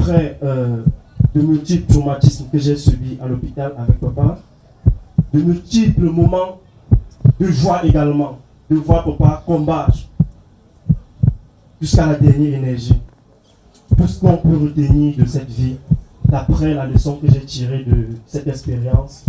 après de multiples traumatismes que j'ai subis à l'hôpital avec papa, de multiples moments de joie également, de voir papa combattre jusqu'à la dernière énergie. Tout ce qu'on peut retenir de cette vie, d'après la leçon que j'ai tirée de cette expérience.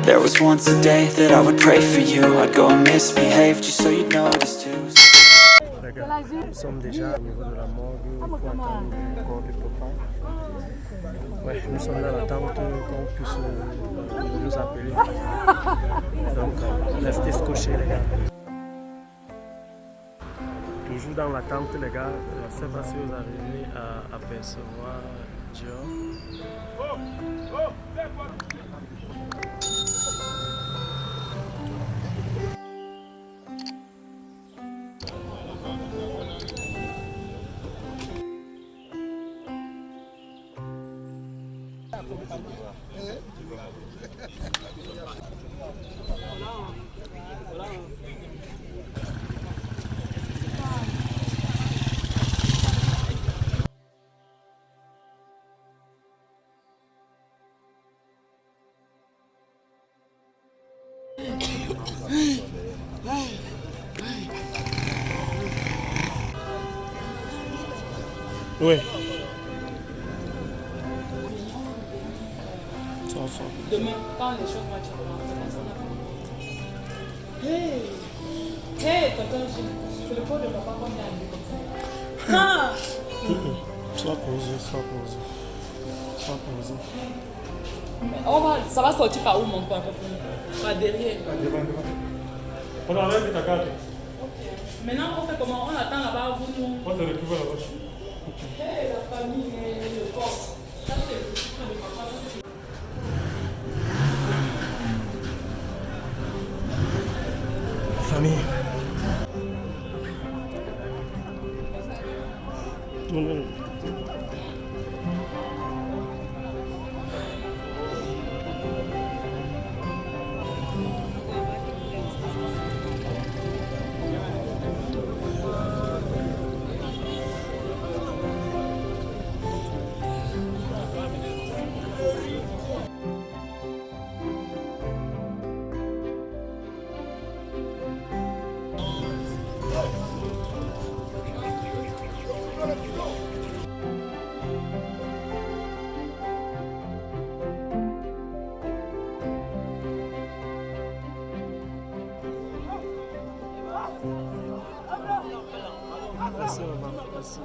There was once a day that I would pray for you. I'd go and misbehave just so you'd notice too. Nous sommes déjà au niveau de la morgue pour attendre le corps du papa. Ouais, nous sommes dans l'attente qu'on puisse nous appeler. Donc, restez scotchés les gars. Toujours dans l'attente les gars. Je ne sais pas si vous arrivez à apercevoir Dior. Oui. Demain, quand les choses vont être hey, tonton, c'est le pot de papa qu'on vient de comme ça. Ah! Sois posé. Ça va sortir par où mon papa? Par derrière. On enlève ta carte. Ok. Maintenant, on fait comment? On attend là-bas, vous nous. On se retrouve là-bas. Hey, la famille et le corps. Ça, c'est le chiffre de papa. Famille. Non. Merci, maman. Merci.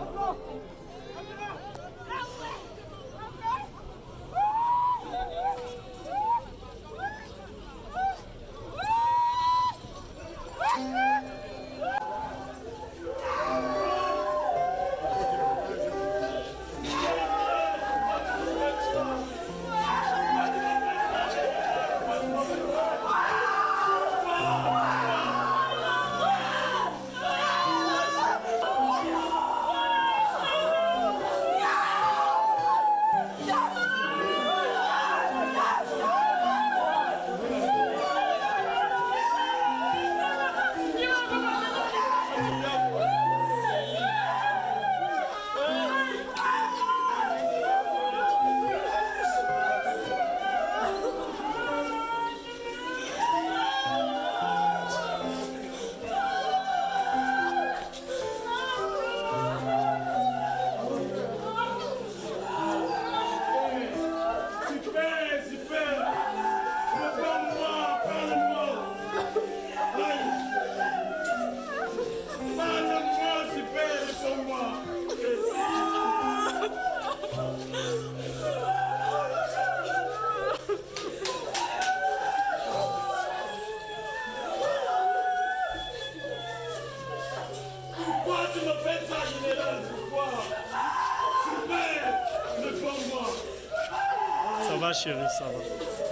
Ça va chérie, ça va.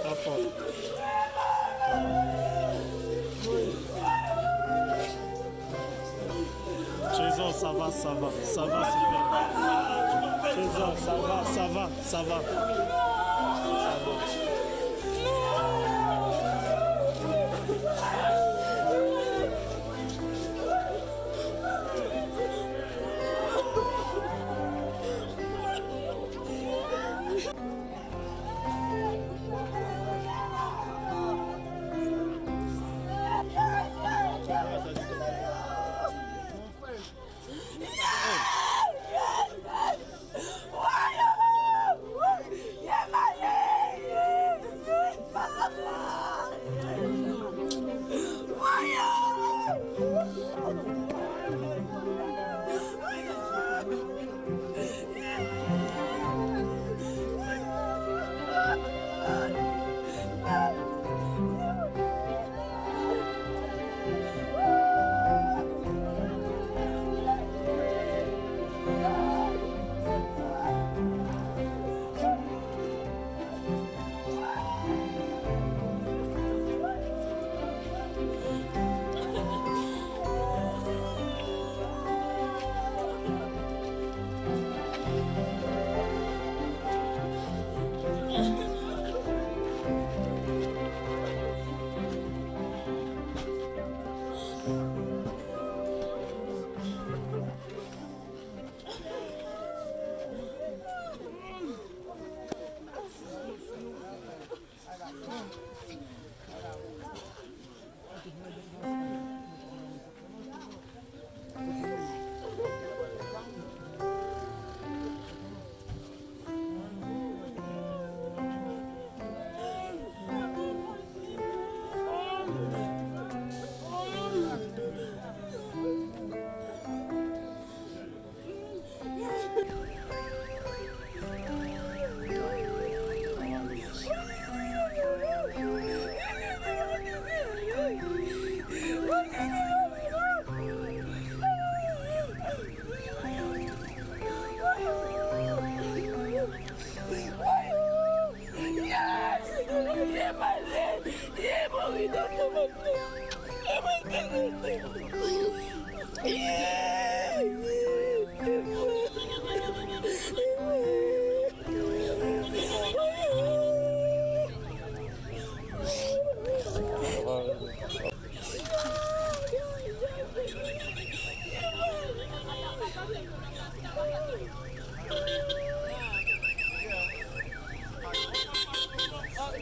Pas fort. Trésor, ça va, super. Trésor, ça va.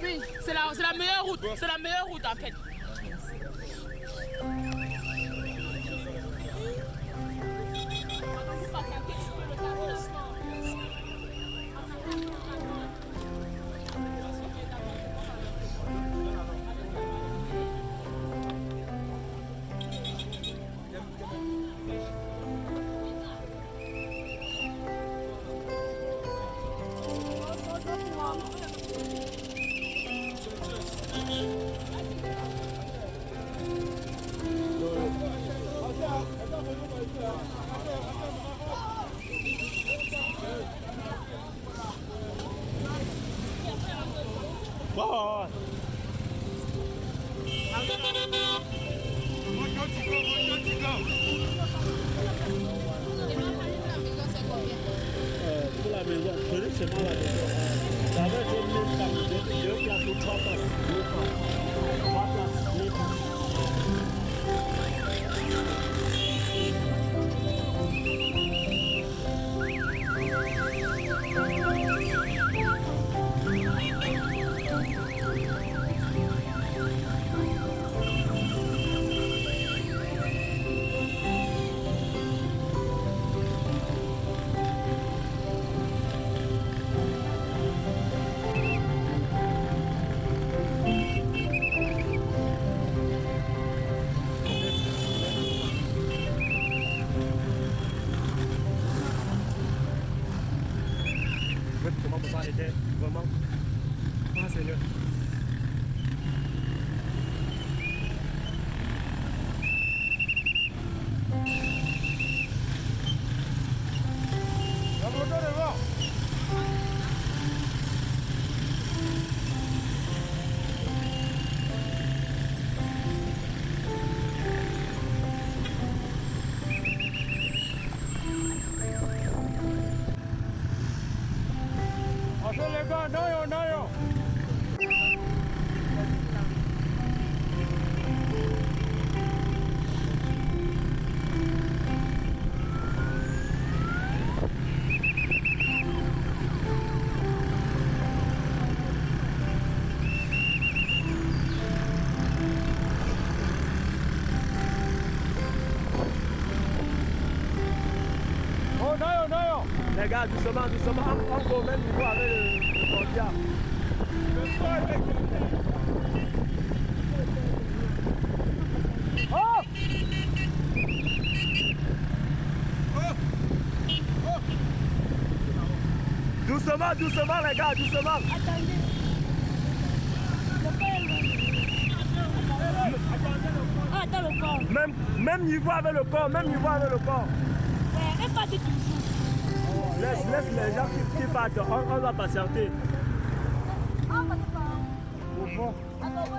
Oui, c'est la meilleure route. C'est la meilleure route en fait. Pour la maison, c'est moi la maison. Ça va être une places, deux places ou trois places. Trois places, deux places. Comment papa était vraiment. Ah Seigneur. Les gars, doucement, doucement, encore même niveau avec le conducteur. Oh! Doucement, doucement les gars, doucement. Attendez. Ah, attends le corps. Même niveau avec le corps, même niveau avec le corps. Et pas du tout. Laisse les gens qui partent, on va patienter. Ah, parce que pas. Attends,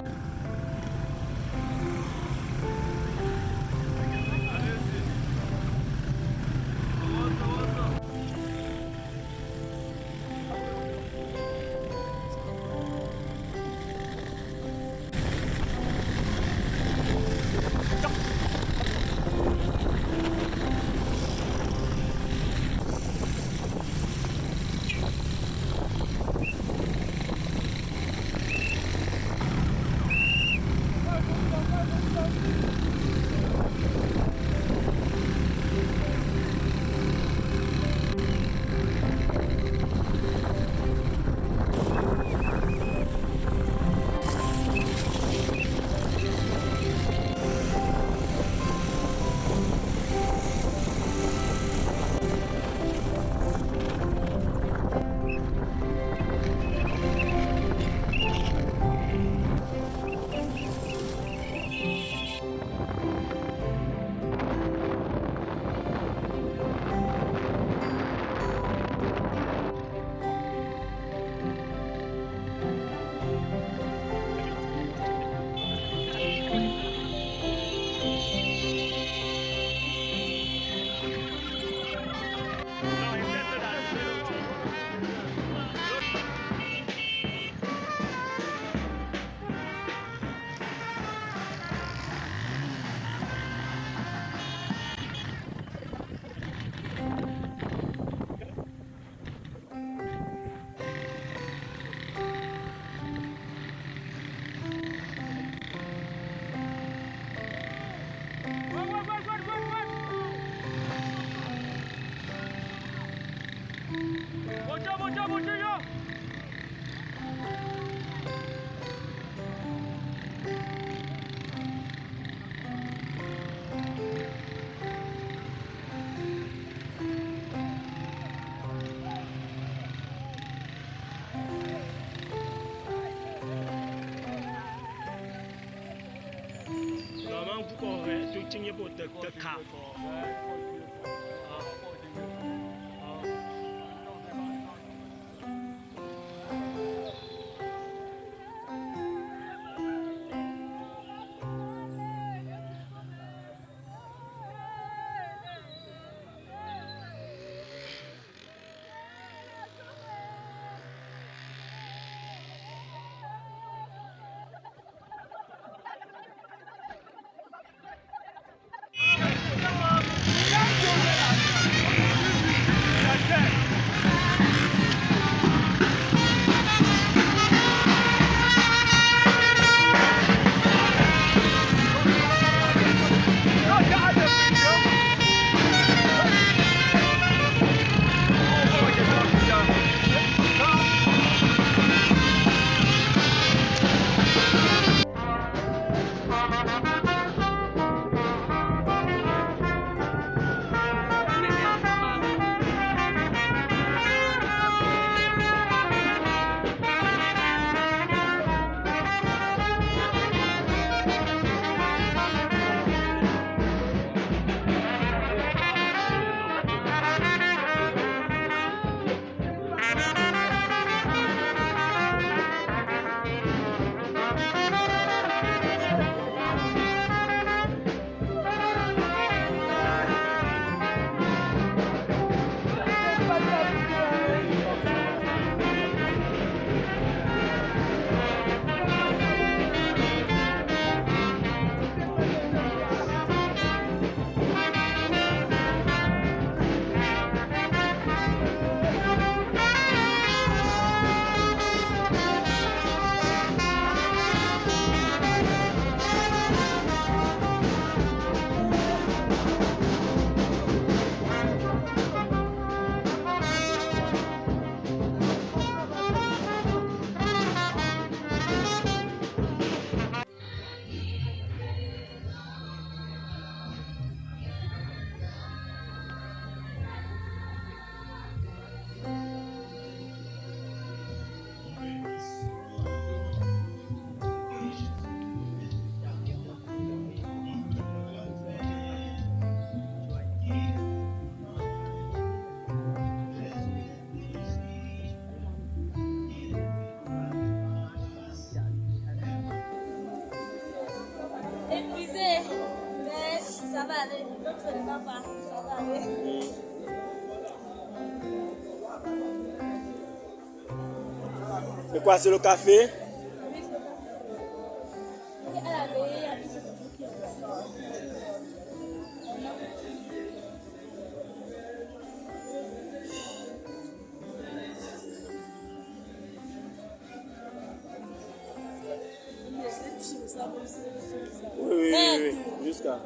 Ça va aller. Donc, ce n'est pas. Ça va aller. C'est quoi, c'est le café? Oui, jusqu'à.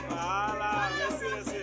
Voilà, merci.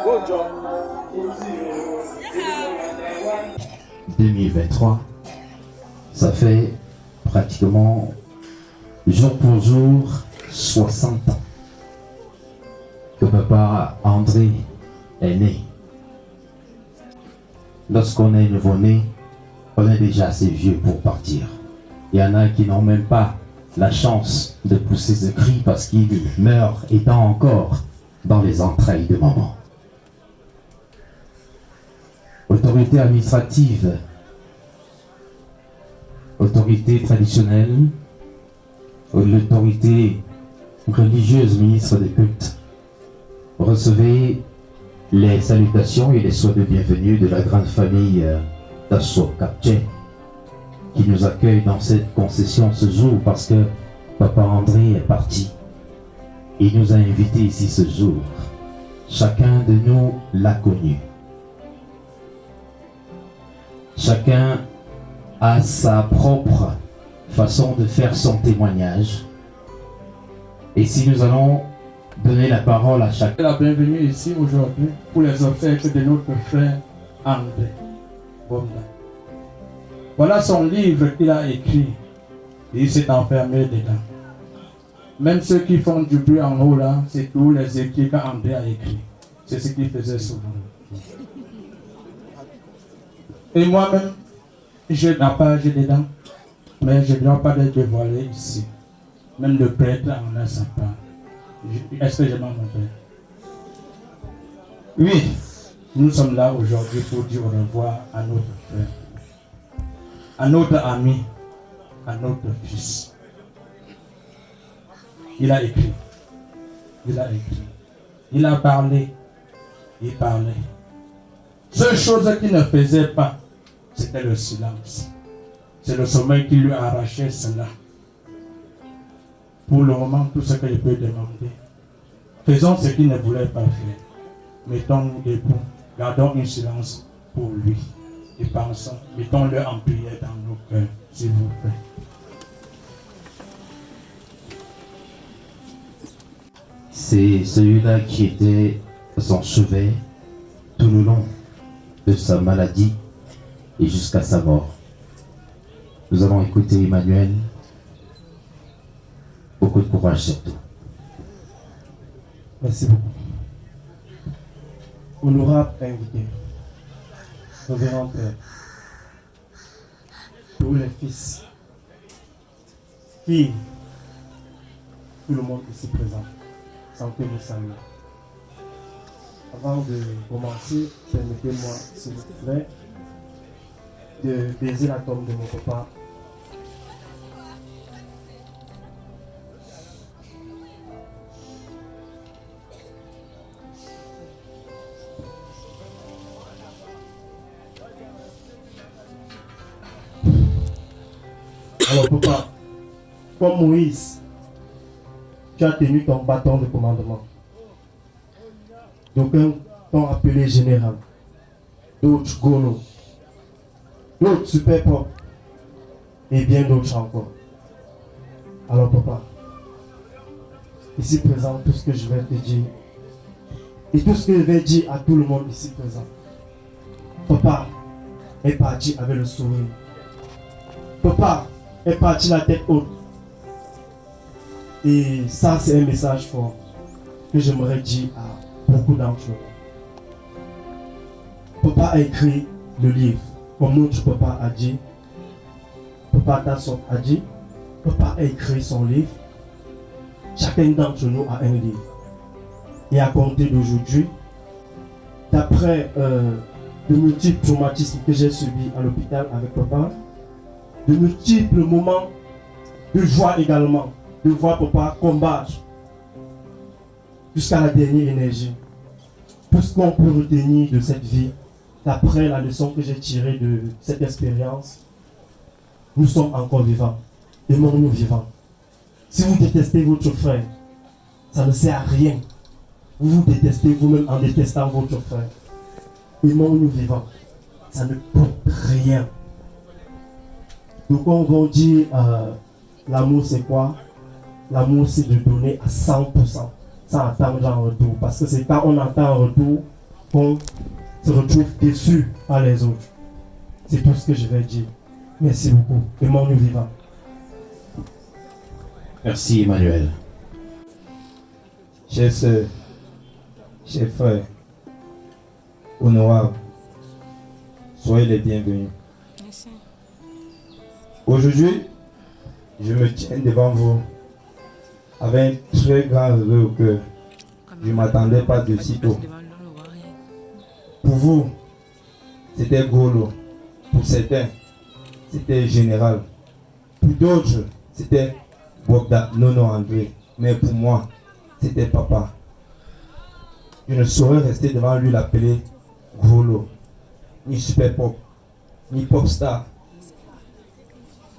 Good job. 2023, ça fait pratiquement jour pour jour 60 ans que papa André est né. Lorsqu'on est nouveau-né, on est déjà assez vieux pour partir. Il y en a qui n'ont même pas la chance de pousser ce cri parce qu'ils meurent étant encore dans les entrailles de maman. Autorité administrative, autorité traditionnelle, l'autorité religieuse, ministre des cultes, recevez les salutations et les souhaits de bienvenue de la grande famille d'Asso Kapche qui nous accueille dans cette concession ce jour parce que papa André est parti. Il nous a invités ici ce jour. Chacun de nous l'a connu. Chacun a sa propre façon de faire son témoignage. Et si nous allons donner la parole à chacun. La bienvenue ici aujourd'hui pour les obsèques de notre frère André Bonda. Voilà son livre qu'il a écrit. Il s'est enfermé dedans. Même ceux qui font du bruit en haut là, c'est tous les écrits qu'André a écrit. C'est ce qu'il faisait souvent. Et moi-même, j'ai la page dedans, mais je ne dois pas les dévoiler ici. Même le prêtre en a sa part. Est-ce que je m'en rappelle? Oui, nous sommes là aujourd'hui pour dire au revoir à notre frère, à notre ami, à notre fils. Il a écrit, il a parlé, il parlait. Seule chose qu'il ne faisait pas, c'était le silence. C'est le sommeil qui lui arrachait cela. Pour le moment, tout ce que je peux demander, faisons ce qu'il ne voulait pas faire. Mettons-nous debout, gardons un silence pour lui. Et pensons, mettons-le en prière dans nos cœurs, s'il vous plaît. C'est celui-là qui était son chevet tout le long de sa maladie et jusqu'à sa mort. Nous allons écouter Emmanuel. Beaucoup de courage surtout. Merci beaucoup. Honorable invité, révérend Père, tous les fils, filles, tout le monde ici présent, sans que vous saluiez. Avant de commencer, permettez-moi, s'il vous plaît, de baiser la tombe de mon papa. Alors papa, comme Moïse, tu as tenu ton bâton de commandement. D'aucuns t'ont appelé général, d'autres gono, d'autres super propre et bien d'autres encore. Alors papa, ici présent, tout ce que je vais te dire et tout ce que je vais dire à tout le monde ici présent. Papa est parti avec le sourire. Papa est parti la tête haute. Et ça, c'est un message fort que j'aimerais dire à beaucoup d'entre vous. Papa a écrit le livre, comme notre papa a dit. Papa Tassot a dit, papa a écrit son livre. Chacun d'entre nous a un livre. Et à compter d'aujourd'hui, d'après de multiples traumatismes que j'ai subis à l'hôpital avec papa, de multiples moments de joie également, de voir papa combattre jusqu'à la dernière énergie. Tout ce qu'on peut retenir de cette vie, d'après la leçon que j'ai tirée de cette expérience, nous sommes encore vivants. Aimons-nous vivants. Si vous détestez votre frère, ça ne sert à rien. Vous vous détestez vous-même en détestant votre frère. Aimons-nous vivants. Ça ne coûte rien. Donc on va dire, l'amour c'est quoi? L'amour c'est de donner à 100%, sans attendre en retour. Parce que c'est quand on attend en retour qu'on se retrouve déçu par les autres. C'est tout ce que je vais dire. Merci beaucoup. Aimons-nous vivants. Merci Emmanuel. Chers sœurs, chers frères, honorables, soyez les bienvenus. Merci. Aujourd'hui, je me tiens devant vous avec un très grand regret au cœur. Je ne m'attendais pas de si tôt. Pour vous, c'était Golo. Pour certains, c'était Général. Pour d'autres, c'était Bogda Nono André. Mais pour moi, c'était papa. Je ne saurais rester devant lui l'appeler Golo, ni Super Pop, ni Popstar.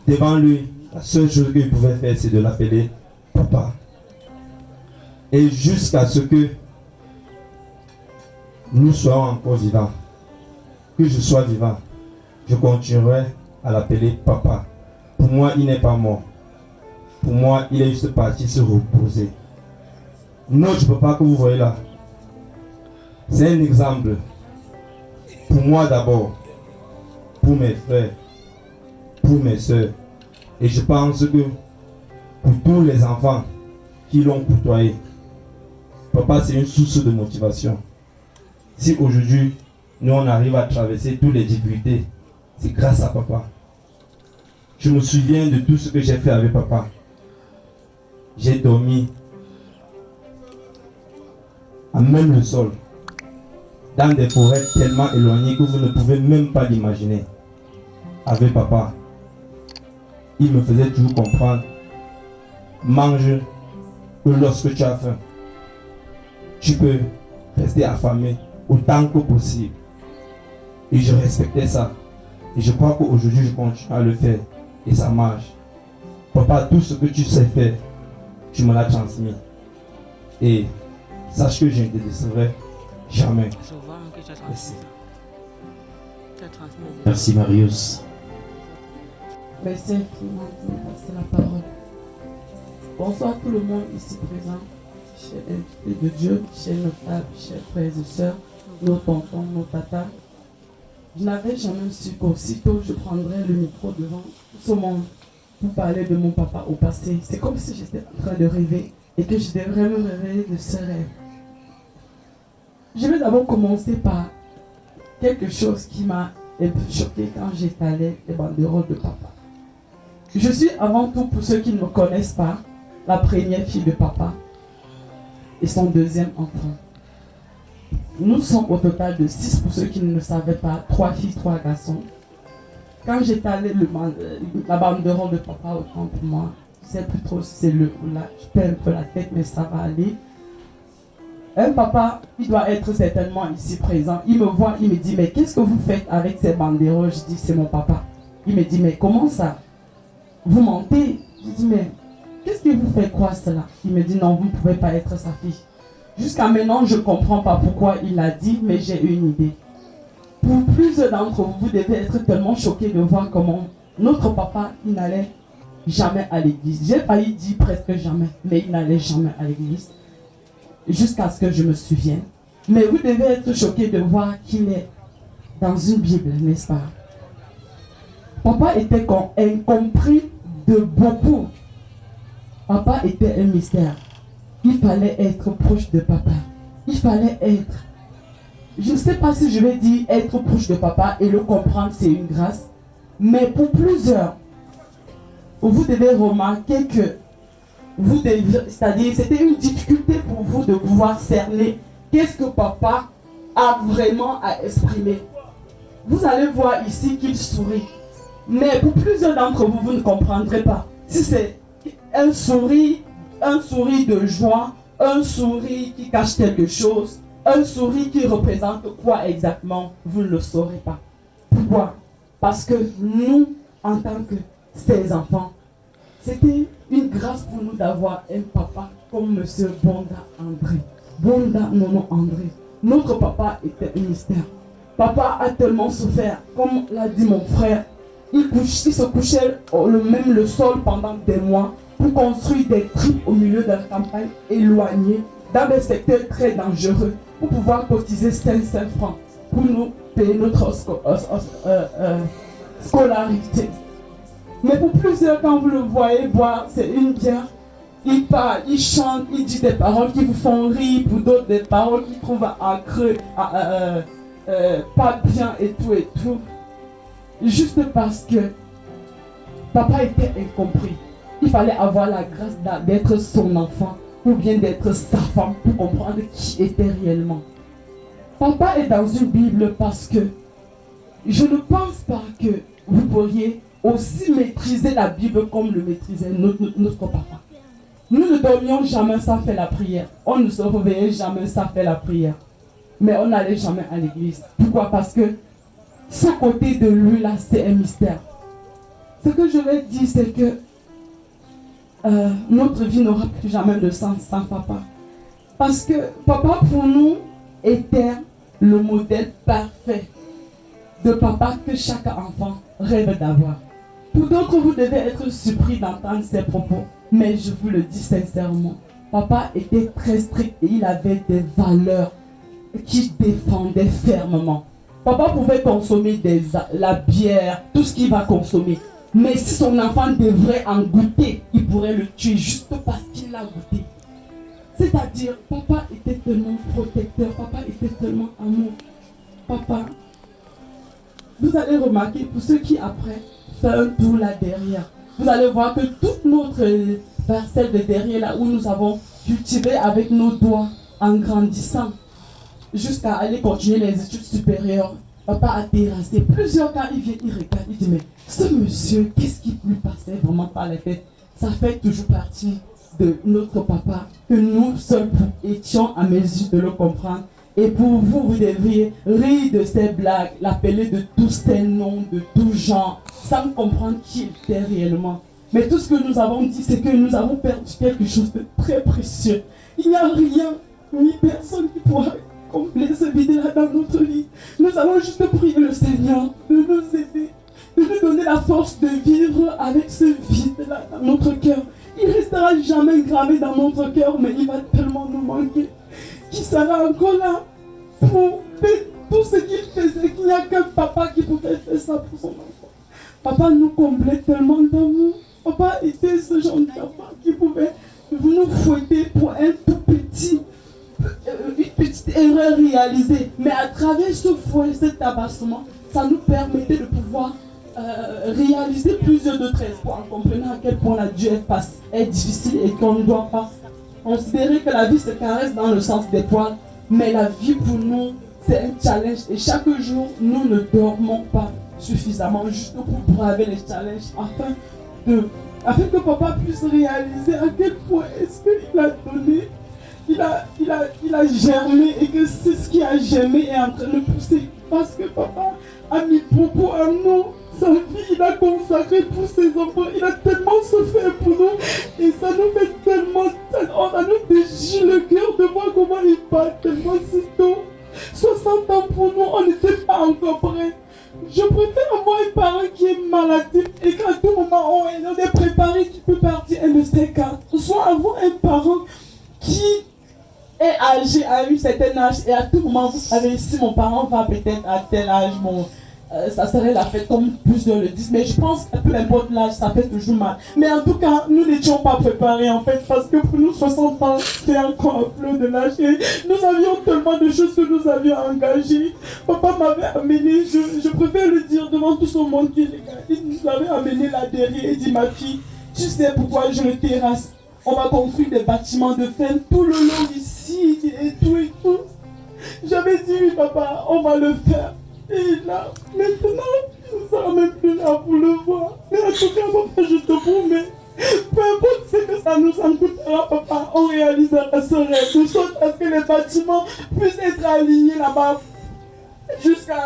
Devant lui, la seule chose qu'il pouvait faire, c'est de l'appeler papa. Et jusqu'à ce que nous soyons encore vivants, que je sois vivant, je continuerai à l'appeler papa. Pour moi, il n'est pas mort. Pour moi, il est juste parti se reposer. Notre papa que vous voyez là, c'est un exemple. Pour moi d'abord, pour mes frères, pour mes soeurs. Et je pense que pour tous les enfants qui l'ont côtoyé, papa c'est une source de motivation. Si aujourd'hui, nous on arrive à traverser toutes les difficultés, c'est grâce à papa. Je me souviens de tout ce que j'ai fait avec papa. J'ai dormi à même le sol, dans des forêts tellement éloignées que vous ne pouvez même pas l'imaginer. Avec papa, il me faisait toujours comprendre, mange que lorsque tu as faim, tu peux rester affamé autant que possible. Et je respectais ça. Et je crois qu'aujourd'hui je continue à le faire. Et ça marche. Papa, tout ce que tu sais faire, tu me l'as transmis. Et sache que je ne te décevrai jamais. Merci. Merci Marius. Merci infiniment pour la parole. Bonsoir tout le monde ici présent, chers invités de Dieu, chers notables, chers frères et sœurs, nos tontons, nos tatas. Je n'avais jamais su qu'aussitôt je prendrais le micro devant tout ce monde pour parler de mon papa au passé. C'est comme si j'étais en train de rêver et que je devrais me réveiller de ce rêve. Je vais d'abord commencer par quelque chose qui m'a un peu choqué quand j'étalais les banderoles de papa. Je suis avant tout, pour ceux qui ne me connaissent pas, la première fille de papa et son deuxième enfant. Nous sommes au total de 6 pour ceux qui ne le savaient pas, 3 filles, 3 garçons. Quand j'étalais la banderole de papa autant pour moi, je ne sais plus trop si c'est le ou là, je perds un peu la tête mais ça va aller. Un papa, il doit être certainement ici présent. Il me voit, il me dit, mais qu'est-ce que vous faites avec ces banderoles? Je dis, c'est mon papa. Il me dit, mais comment ça? Vous mentez? Je dis, mais qu'est-ce qui vous fait croire cela? Il me dit, non, vous ne pouvez pas être sa fille. Jusqu'à maintenant, je ne comprends pas pourquoi il l'a dit, mais j'ai une idée. Pour plusieurs d'entre vous, vous devez être tellement choqués de voir comment notre papa, il n'allait jamais à l'église. J'ai failli dire presque jamais, mais il n'allait jamais à l'église. Jusqu'à ce que je me souvienne. Mais vous devez être choqués de voir qu'il est dans une Bible, n'est-ce pas? Papa était incompris de beaucoup. Papa était un mystère. Il fallait être proche de papa. Il fallait être je ne sais pas si je vais dire être proche de papa et le comprendre, c'est une grâce. Mais pour plusieurs, vous devez remarquer que c'est-à-dire c'était une difficulté pour vous de pouvoir cerner qu'est-ce que papa a vraiment à exprimer. Vous allez voir ici qu'il sourit. Mais pour plusieurs d'entre vous, vous ne comprendrez pas. Si c'est un sourire de joie, un sourire qui cache quelque chose, un sourire qui représente quoi exactement, vous ne le saurez pas. Pourquoi? Parce que nous, en tant que ses enfants, c'était une grâce pour nous d'avoir un papa comme M. Bonda André. Bonda Nono André. Notre papa était un mystère. Papa a tellement souffert, comme l'a dit mon frère. Il se couchait le sol pendant des mois pour construire des tripes au milieu de la campagne éloignée, dans des secteurs très dangereux, pour pouvoir cotiser 500 francs pour nous payer notre scolarité. Mais pour plusieurs, quand vous le voyez boire, c'est une bière. Il parle, il chante, il dit des paroles qui vous font rire, pour d'autres des paroles qu'ils trouvent à creux, pas bien et tout. Juste parce que papa était incompris. Il fallait avoir la grâce d'être son enfant ou bien d'être sa femme pour comprendre qui était réellement. Papa est dans une Bible parce que je ne pense pas que vous pourriez aussi maîtriser la Bible comme le maîtrisait notre papa. Nous ne dormions jamais sans faire la prière. On ne se réveillait jamais sans faire la prière. Mais on n'allait jamais à l'église. Pourquoi? Parce que ce côté de lui là, c'est un mystère. Ce que je vais dire, c'est que notre vie n'aura plus jamais de sens sans papa. Parce que papa pour nous était le modèle parfait de papa que chaque enfant rêve d'avoir. Pour d'autres, vous devez être surpris d'entendre ces propos. Mais je vous le dis sincèrement, papa était très strict et il avait des valeurs qui défendaient fermement. Papa pouvait consommer la bière, tout ce qu'il va consommer. Mais si son enfant devrait en goûter, il pourrait le tuer juste parce qu'il l'a goûté. C'est-à-dire, papa était tellement protecteur, papa était tellement amour. Papa, vous allez remarquer, pour ceux qui après font un tour là derrière, vous allez voir que toute notre parcelle de derrière là où nous avons cultivé avec nos doigts en grandissant, jusqu'à aller continuer les études supérieures, papa a terrassé. Plusieurs cas, il vient, il regarde, il dit, mais ce monsieur, qu'est-ce qui lui passait vraiment par la tête? Ça fait toujours partie de notre papa, que nous seuls étions à mesure de le comprendre. Et pour vous, vous devriez rire de ces blagues, l'appeler de tous ces noms, de tout genre, sans comprendre qui il était réellement. Mais tout ce que nous avons dit, c'est que nous avons perdu quelque chose de très précieux. Il n'y a rien, ni personne qui pourra combler ce vide-là dans notre vie. Nous allons juste prier le Seigneur de nous aider, de nous donner la force de vivre avec ce vide-là dans notre cœur. Il ne restera jamais gravé dans notre cœur, mais il va tellement nous manquer, qu'il sera encore là pour faire tout ce qu'il faisait, qu'il n'y a qu'un papa qui pouvait faire ça pour son enfant. Papa nous comblait tellement d'amour. Papa était ce genre de papa qui pouvait nous fouetter pour un tout petit, une petite erreur réalisée. Mais à travers ce fouet, cet tabassement, ça nous permettait de pouvoir réaliser plusieurs autres espoirs en comprenant à quel point la Dieu est difficile et qu'on ne doit pas considérer que la vie se caresse dans le sens des poils. Mais la vie pour nous, c'est un challenge. Et chaque jour, nous ne dormons pas suffisamment juste pour braver les challenges afin que papa puisse réaliser à quel point est-ce qu'il a donné, il a germé et que c'est ce qui a germé est en train de pousser. Parce que papa a mis beaucoup à nous. Sa vie, il a consacré pour ses enfants. Il a tellement souffert pour nous. Et ça nous fait tellement... Ça nous déchire le cœur de voir comment il parle tellement si tôt. 60 ans pour nous, on n'était pas encore prêts. Je préfère avoir un parent qui est maladif et qu'à tout moment on est préparé, qui peut partir un de ces quatre. Soit avoir un parent qui est âgé à un certain âge et à tout moment, vous savez, si mon parent va peut-être à tel âge, bon, ça serait la fête comme plusieurs le disent. Mais je pense que peu importe l'âge, ça fait toujours mal. Mais en tout cas, nous n'étions pas préparés en fait, parce que pour nous 60 ans, c'était encore un peu de l'âge. Et nous avions tellement de choses que nous avions engagées. Papa m'avait amené, je préfère le dire devant tout ce monde qui regarde, il nous avait amené là derrière et dit ma fille, tu sais pourquoi je le terrasse. On va construire des bâtiments de fer tout le long ici et tout et tout. J'avais dit oui papa, on va le faire. Et là, maintenant, il ne sera même plus là pour le voir. Mais en tout cas, papa, je te promets, peu importe ce que ça nous en coûtera, papa, on réalisera ce rêve. Nous sommes à ce que les bâtiments puissent être alignés là-bas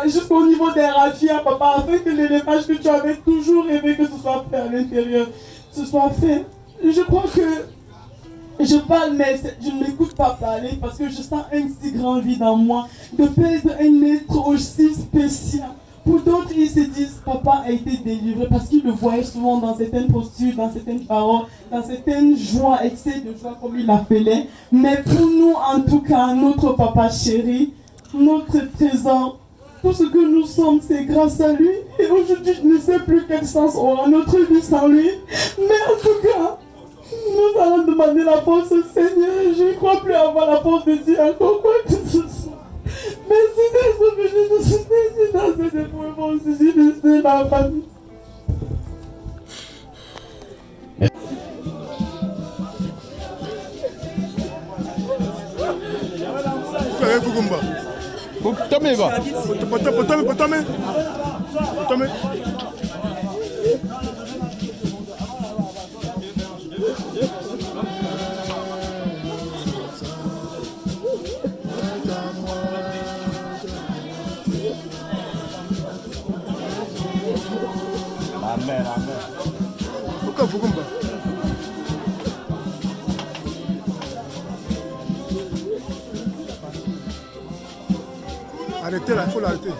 jusqu'au niveau des raffias, papa, afin que l'élevage que tu avais toujours rêvé que ce soit fait à l'intérieur, ce soit fait. Je crois que je parle, mais je ne m'écoute pas parler parce que je sens un si grand vide en moi de perdre un être aussi spécial. Pour d'autres, ils se disent papa a été délivré parce qu'ils le voyaient souvent dans certaines postures, dans certaines paroles, dans certaines joies, excès de joie comme il l'appelait. Mais pour nous, en tout cas, notre papa chéri, notre trésor, tout ce que nous sommes, c'est grâce à lui. Et aujourd'hui, je ne sais plus quel sens aura notre vie sans lui. Mais en tout cas, nous allons demander la force au Seigneur. Je ne crois plus avoir la force de dire encore quoi que ce soit. Merci d'être venu nous soutenir dans cette épreuve aussi difficile dans la famille. Arrêtez là, il faut l'arrêter.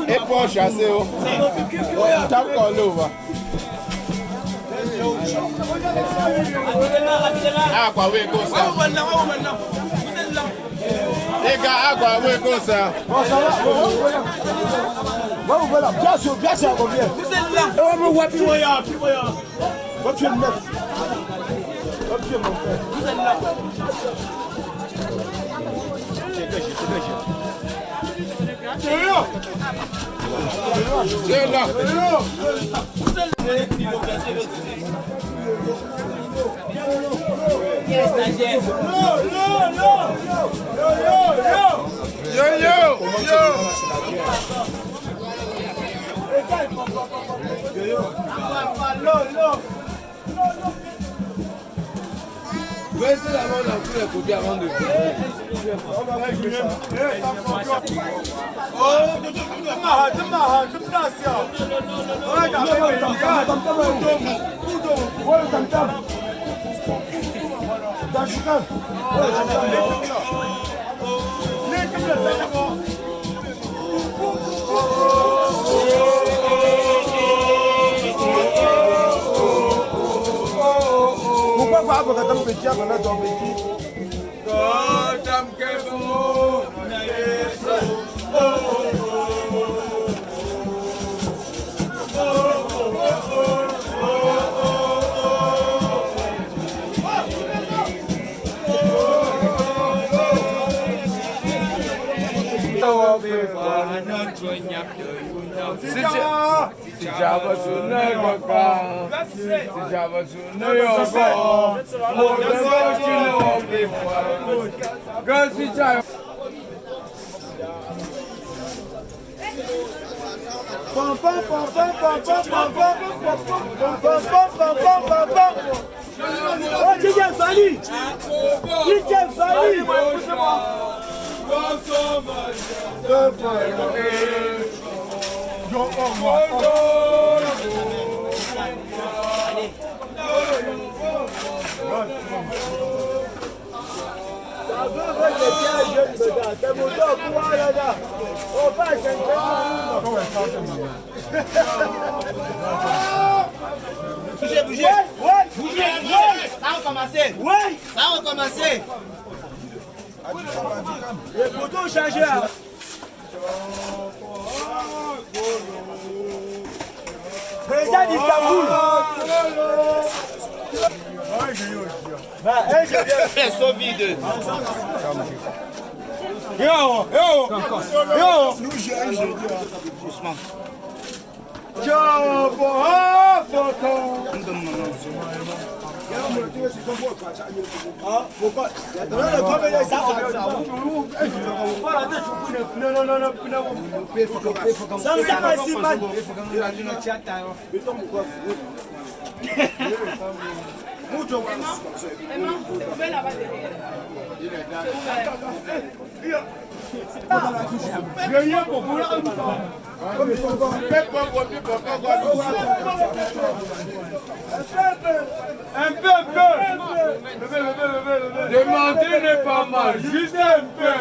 Et pour chasser, tape qu'on l'ouvre. Ah, quoi, oui, comme ça. Les gars, ah, quoi, oui, comme ça. Bon, ça va. Voilà, bien sûr, bien sûr, combien. Vous êtes là. On me voit plus moyen, plus moyen. Toi, tu es le neuf. Toi, tu es mon frère. Vous êtes là. C'est là. C'est là. Baissez la main dans tous les côtés avant de finir. Pourquoi pas quand on petit à on a ton petit Oh, DJ Fali! DJ Fali! Bougez, bougez. Bougez, ça va commencer. Ça va commencer. Les poteaux changés. Président d'Istanbul. Ils sont vides. Yo. Doucement. Un peu. Demander n'est pas mal, juste un peu.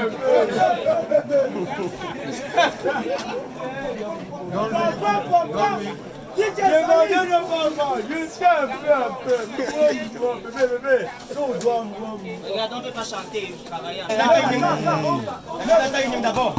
Demander n'est pas mal, juste un peu. Bébé. Regarde, on ne peut pas chanter, travailler. D'abord.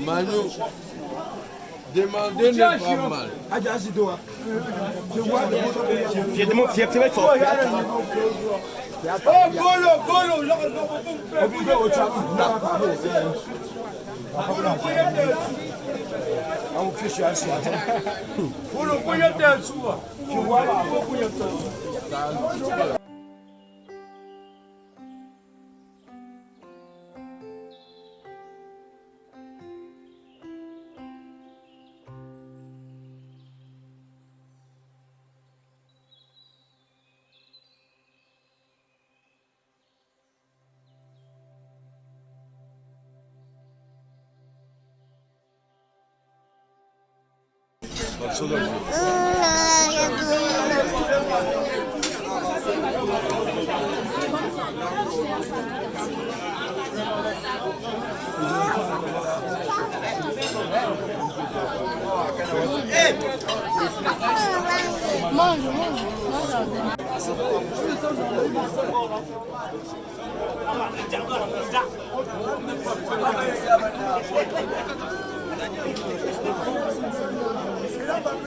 Manu, demander n'est pas mal.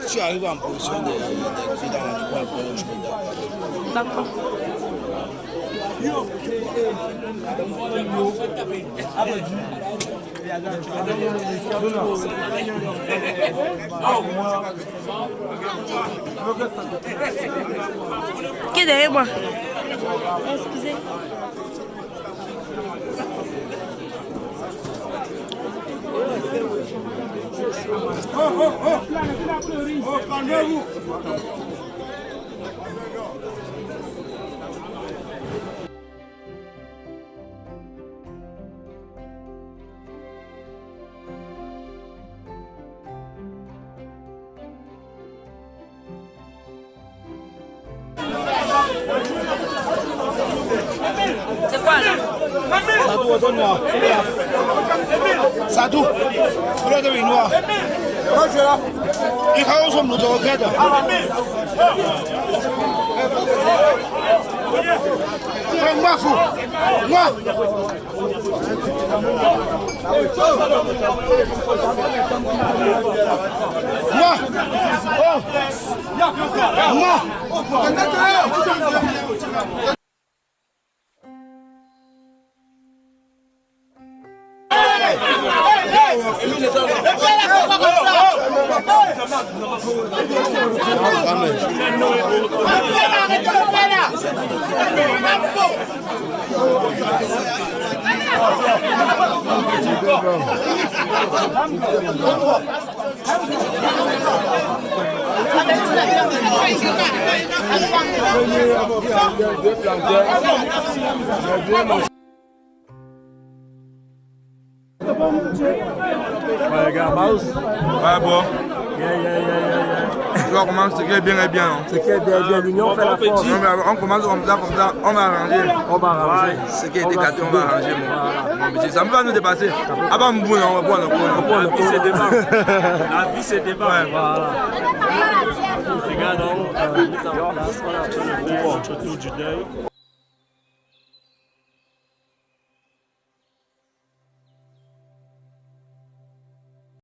Je suis arrivé en position de cri dans la coin pour je peux D'accord. Qui est derrière moi? Excusez. calmez-vous. C'est quoi là? Sadou, donne-moi. Sadou, tu l'as noir. Moi je suis là. Il y a un homme de regrette. Moi, fou. Moi. Moi. Oh. Moi. Ouais, gars, Mouse. Ouais, bon. On commence, c'est qu'il bien et bien. C'est qu'il bien, l'union fait la force. On commence comme ça, on va arranger. On va arranger. Ce qui est décalé, on va arranger. Mon petit, ça me va nous dépasser. Avant, on va boire La vie, c'est débat. La vie, c'est débat. Voilà. Regardons, mise en place, on a obtenu le entretour du deuil.